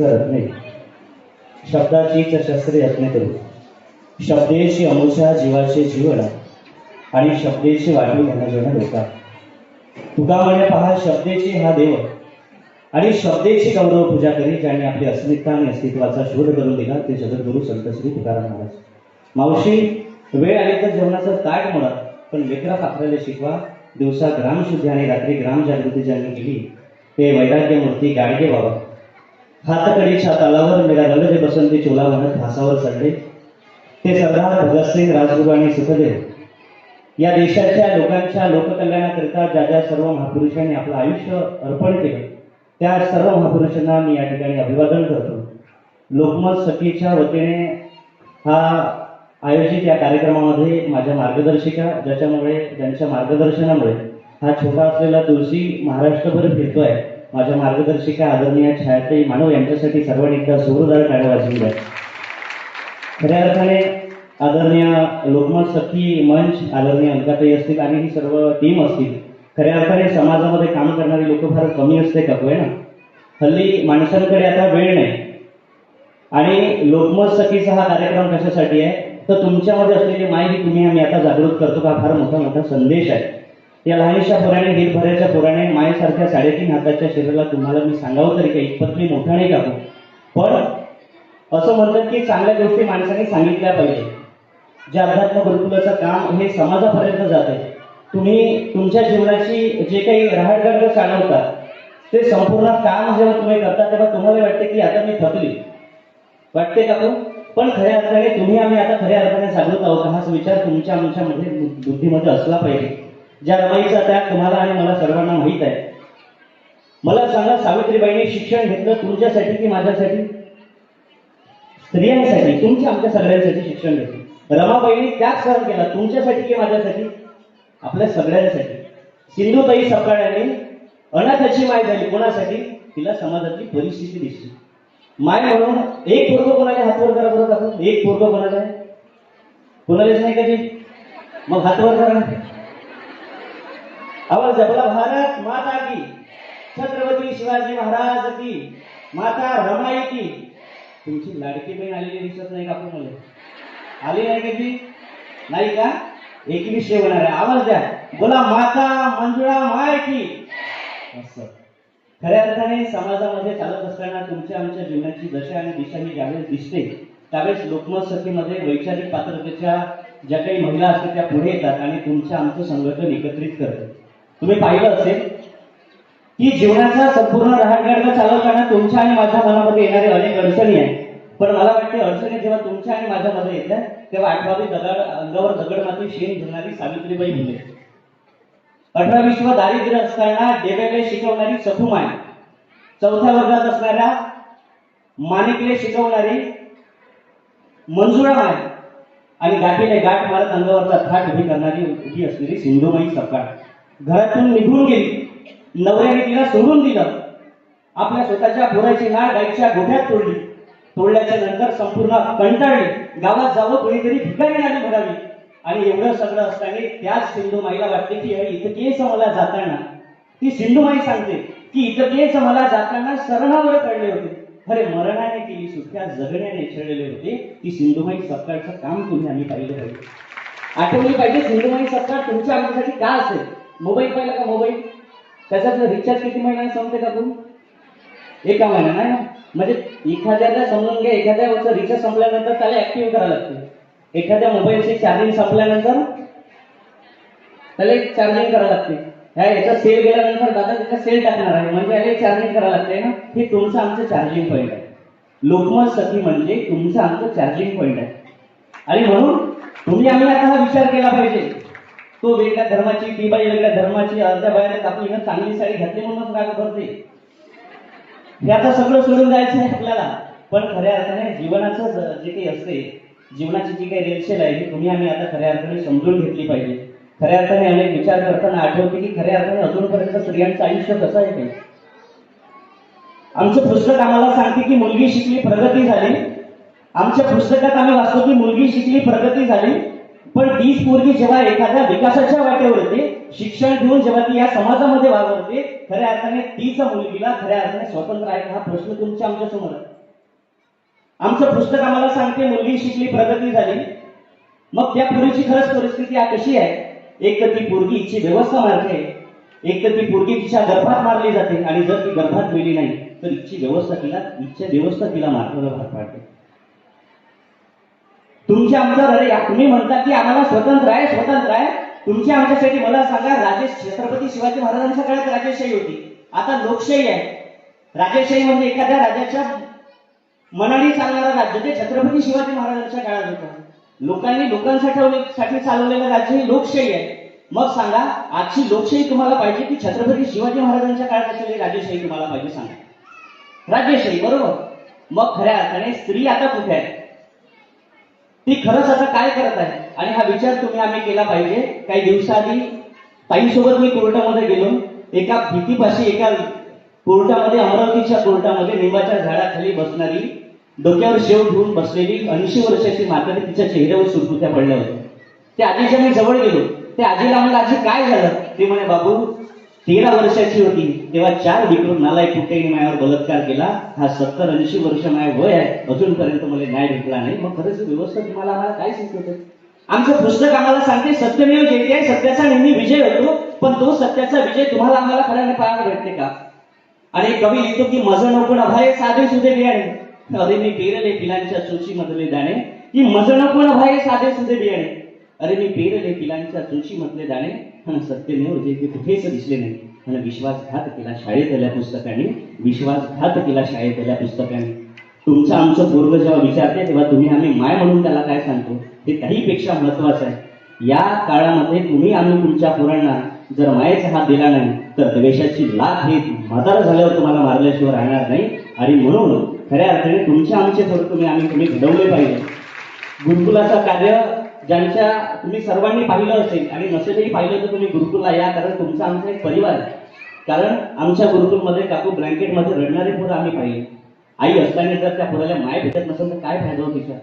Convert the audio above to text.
करत नाही. शब्दाचीच शस्त्रे यत्न करू, शब्देची अमुषा जीवाचे जीवन आणि शब्देची वाढी धनजन लोका. तुका म्हणे पहा शब्देची हा देव आणि शब्देची गौरव पूजा करी. ज्यांनी आपली अस्मिता आणि अस्तित्वाचा शोध करून दिला ते जगद्गुरु संत श्री तुकाराम महाराज. मावशी, वेळ आली तर जेवणाचं ताट म्हणा, पण लेकरा पाखराला शिकवा. दिवसा ग्रामशुद्धी आणि रात्री ग्राम जागृती ज्यांनी केली ते वैराग्य मूर्ती गाडगे बाबा. हातकडीच्या तालावर मेरा रंग दे बसंती चोला म्हणत फासावर चढले ते सरदार भगतसिंग, राजगुरू आणि सुखदेव. या देशाच्या लोकांच्या लोककल्याणाकरिता ज्या ज्या सर्व महापुरुषांनी आपलं आयुष्य अर्पण केलं त्या सर्व महापुरुषांना मी या ठिकाणी अभिवादन करतो. लोकमत सखीच्या वतीने हा आयोजित या कार्यक्रमामध्ये माझ्या मार्गदर्शिका, ज्यांच्या मार्गदर्शनामुळे हा छोटा असलेला तुळशी महाराष्ट्रभर फिरतोय, माझ्या मार्गदर्शिका आदरणीय छायाताई मानव यांच्यासाठी सर्वांनी एकदा जोरदार टाळ्या वाजवल्या. खऱ्या अर्थाने आदरणीय लोकमत सखी मंच, आदरणीय अलकाताई असतील आणि ही सर्व टीम असतील, खऱ्या अर्थाने समाजामध्ये काम करणारी लोक फार कमी असते का ना. हल्ली माणसांकडे आता वेळ नाही. आणि लोकमत सखीचा हा कार्यक्रम कशासाठी आहे तर तुमच्यामध्ये असलेली माहिती तुम्ही आम्ही आता जागृत करतो का, फार मोठा मोठा संदेश आहे. या लहानशा पोराने, हिरभऱ्याच्या पोराने मायेसारख्या 3.5 हाताच्या शरीराला तुम्हाला मी सांगावं तरी काही इतपत मी मोठा नाही कापू. पण असं म्हणतात की चांगल्या गोष्टी माणसाने सांगितल्या पाहिजे. जे अध्यात्म गुरुकुलाचं काम हे समाजापर्यंत जाते. तुम्ही तुमच्या जीवनाची जे काही रहाडगड चालवता ते संपूर्ण काम जेव्हा तुम्ही करता तेव्हा तुम्हाला वाटते की आता मी थकली, वाटते का? पण खऱ्या अर्थाने तुम्ही आम्ही आता खऱ्या अर्थाने जागृत आहोत हाच विचार तुमच्या आमच्यामध्ये बुद्धीमध्ये असला पाहिजे. ज्या रमाईचा त्याग तुम्हाला आणि मला सर्वांना माहीत आहे. मला सांगा, सावित्रीबाईंनी शिक्षण घेतलं तुमच्यासाठी की माझ्यासाठी? स्त्रियांसाठी, तुमच्या आमच्या सगळ्यांसाठी शिक्षण घेतलं. रमाबाईंनी त्याग सहन केला तुमच्यासाठी की माझ्यासाठी? आपल्या सगळ्यांसाठी. सिंधुताई सपकाळ यांनी अनाथाची माय झाली, कोणासाठी? तिला समाजातली परिस्थिती दिसली. माय म्हणून एक पोरगं कोणाच्या हातवर करा बरोबर आपण? एक पोरगं कोणाचं आहे? कोणालाच नाही कधी. मग हातवर करा. आवाज जपला. भारत माता की, छत्रपती शिवाजी महाराज की, माता रमाई की. तुमची लाडकी बहीण आलेली दिसत नाही का आपण? मला आली नाही कधी? नाही का? 21 होणार आहे. आवाज द्या, बोला माता मंजुळा माय की. असं खऱ्या अर्थाने समाजामध्ये चालत असताना तुमच्या आमच्या जीवनाची दशा आणि दिशा ही ज्यावेळेस दिसते त्यावेळेस लोकमत सखीमध्ये वैचारिक पात्रतेच्या ज्या काही महिला असतात त्या पुढे येतात आणि तुमचं आमचं संघटन एकत्रित करतात. तुम्ही पाहिलं असेल की जीवनाचा संपूर्ण रहाटगाडगा चालवताना तुमच्या आणि माझ्या मनामध्ये येणारे अनेक अडचणी आहेत. पण मला वाटते अडचणी जेव्हा तुमच्या आणि माझ्यामध्ये येतात तेव्हा 8वी अंगावर दगड माती शेण घेणारी सावित्रीबाई फुले, 18वी दारिद्र्य असताना डेब्याला शिकवणारी सखुमाय, 4थ्या वर्गात असणाऱ्या माणिकले शिकवणारी मंजुळा माय आणि गाठीने गाठ मारत अंगावरचा थाट उभी करणारी उभी असलेली सिंधुबाई सपकाळ. घरातून निघून गेली, नवऱ्याने तिला सोडून दिलं. आपल्या स्वतःच्या पोराची नाळ गाईच्या गोठ्यात तोडली. तोडल्याच्या नंतर संपूर्ण कंटाळली. गावात जावं कोणीतरी भिकारी नाली भरावी. आणि एवढं सगळं असताना त्याच सिंधुमाईला वाटते की इतकेच मला जाताना, ती सिंधुमाई सांगते की इतकेच मला जाताना सरणावर पडले होते. अरे मरणाने केली सुटका, जगण्याने छळलेले होते. ती सिंधुमाई सपकाळचं काम तुम्ही आम्ही पाहिलं पाहिजे, आठवली पाहिजे. सिंधुमाई सपकाळ तुमच्या आमच्यासाठी का असेल? मोबाईल पाहिला का? मोबाईल त्याच्यात रिचार्ज किती महिन्याने संपते का? तुम्ही 1 महिना नाही ना. म्हणजे एखाद्याला समजून घ्या, एखाद्या वर्षाचं रिचार्ज संपल्यानंतर त्याला ऍक्टिव्ह करावं लागते. एखाद्या मोबाईलची चार्जिंग संपल्यानंतर त्याला चार्जिंग करावं लागते. याचा सेल गेल्यानंतर दादा त्याचा सेल टाकणार आहे म्हणजे याला चार्जिंग करावं लागते ना. हे तुमचं आमचं चार्जिंग पॉईंट आहे. लोकमत सखी म्हणजे तुमचं आमचं चार्जिंग पॉईंट आहे. आणि म्हणून तुम्ही आम्ही आता हा विचार केला पाहिजे. तो वेगळ्या धर्माची, ती बाई वेगळ्या धर्माची, अर्ध्या बाहेर आपली चांगली साडी घातली म्हणूनच राग करते. हे आता सगळं सोडून जायचं आहे आपल्याला. पण खऱ्या अर्थाने जीवनाचं जे काही असते, जीवनाची जी काही रेलचेल आहे ही तुम्ही आम्ही आता खऱ्या अर्थाने समजून घेतली पाहिजे. खऱ्या अर्थाने अनेक विचार करताना आठवते की खऱ्या अर्थाने अजूनपर्यंत स्त्रियांचं आयुष्य कसं आहे ते. आमचं पुस्तक आम्हाला सांगते की मुलगी शिकली प्रगती झाली. आमच्या पुस्तकात आम्ही वाचतो की मुलगी शिकली प्रगती झाली. पण तीच पोरगी जेव्हा एखाद्या विकासाच्या वाटेवर येते, शिक्षण घेऊन जेव्हा ती या समाजामध्ये वावरते, खऱ्या अर्थाने तीच मुलगीला खऱ्या अर्थाने स्वतंत्र आहे का, हा प्रश्न तुमच्या आमच्या समोर आहे. आमचं पुस्तक आम्हाला सांगते मुलगी शिकली, प्रगती झाली. मग त्या पोरीची खरंच परिस्थिती कशी आहे? एक तर ती पोरगी हिची व्यवस्था मारते, एक तर ती पोरगी तिच्या गर्भात मारली जाते, आणि जर ती गर्भात मेली नाही तर हिची व्यवस्था तिला मारण्याला भाग पाडते. तुमच्या आमच्यावर, अरे तुम्ही म्हणता की आम्हाला स्वतंत्र आहे. तुमच्या आमच्यासाठी मला सांगा, छत्रपती शिवाजी महाराजांच्या काळात राजेशाही होती, आता लोकशाही आहे. राजेशाही म्हणजे एखाद्या राजाच्या मनाने चालणारा राज्य, ते छत्रपती शिवाजी महाराजांच्या काळात होतं. लोकांनी लोकांसाठी चालवलेलं राज्य ही लोकशाही आहे. मग सांगा, आजची लोकशाही तुम्हाला पाहिजे की छत्रपती शिवाजी महाराजांच्या काळात असलेली राजेशाही तुम्हाला पाहिजे? सांगा. राजेशाही, बरोबर. मग खऱ्या अर्थाने स्त्री आता कुठे आहे? ती खरंच आता काय करत आहे? आणि हा विचार आम्ही केला पाहिजे. काही दिवसाआधी ताईसोबत मी कोर्टामध्ये गेलो. एका भीतीपाशी, एका कोर्टामध्ये, अमरावतीच्या कोर्टामध्ये लिंबाच्या झाडाखाली बसणारी, डोक्यावर शेव घेऊन बसलेली 80 वर्षाची म्हातारी, तिच्या चेहऱ्यावर सुरकुत्या पडल्या होत्या. त्या आजीच्या मी जवळ गेलो. त्या आजीला म्हणलं, आजी काय झालं? ते म्हणे, बाबू 13 वर्षाची होती तेव्हा 4 विकृत नालायक कुठेही माझ्यावर बलात्कार केला. हा 70-80 वर्ष माझ्या वय आहे, अजूनपर्यंत मला न्याय भेटला नाही. मग खरंच व्यवस्था तुम्हाला आम्हाला काय शिकवते? आमचं पुस्तक आम्हाला सांगते सत्यमेव जयते, सत्याचा नेहमी विजय होतो. पण तो सत्याचा विजय तुम्हाला आम्हाला खऱ्याने पाहायला भेटते का? आणि कवी लिहितो की मज नको नभाये साधे सुधे बियाणे, अरे मी पेरले पिलांच्या चोचीमधले दाणे, की मज नको नभाये साधे सुधे बियाणे, अरे मी पेरले पिलांच्या चोचीमधले दाणे. सत्यमेव जयते कुठेच दिसले नाही. आणि विश्वासघात केला शाळेतल्या पुस्तकाने, विश्वासघात केला शाळेतल्या पुस्तकाने. तुमचं आमचं पूर्व जेव्हा विचारते तेव्हा तुम्ही आम्ही माय म्हणून त्याला काय सांगतो हे काहीपेक्षा महत्वाचं आहे. या काळामध्ये आम्ही तुमच्या पोरांना जर मायेचा हात दिला नाही तर द्वेषाची लाथ हे म्हातारा झाल्यावर तुम्हाला मारल्याशिवाय राहणार नाही. आणि म्हणून खऱ्या अर्थाने तुमच्या आमचे पोर तुम्ही घडवले पाहिजे. गुरुकुलाचं कार्य ज्यांच्या तुम्ही सर्वांनी पाहिलं असेल, आणि नसेलही पाहिलं तर तुम्ही गुरुकुलला या, कारण तुमचा आमचा एक परिवार आहे. कारण आमच्या गुरुकुलमध्ये काकू ब्लँकेटमध्ये रडणारे पोरं आम्ही पाहिले. आई असताना जर त्या पोराला माय भेटत नसेल तर काय फायदा हो तिचा?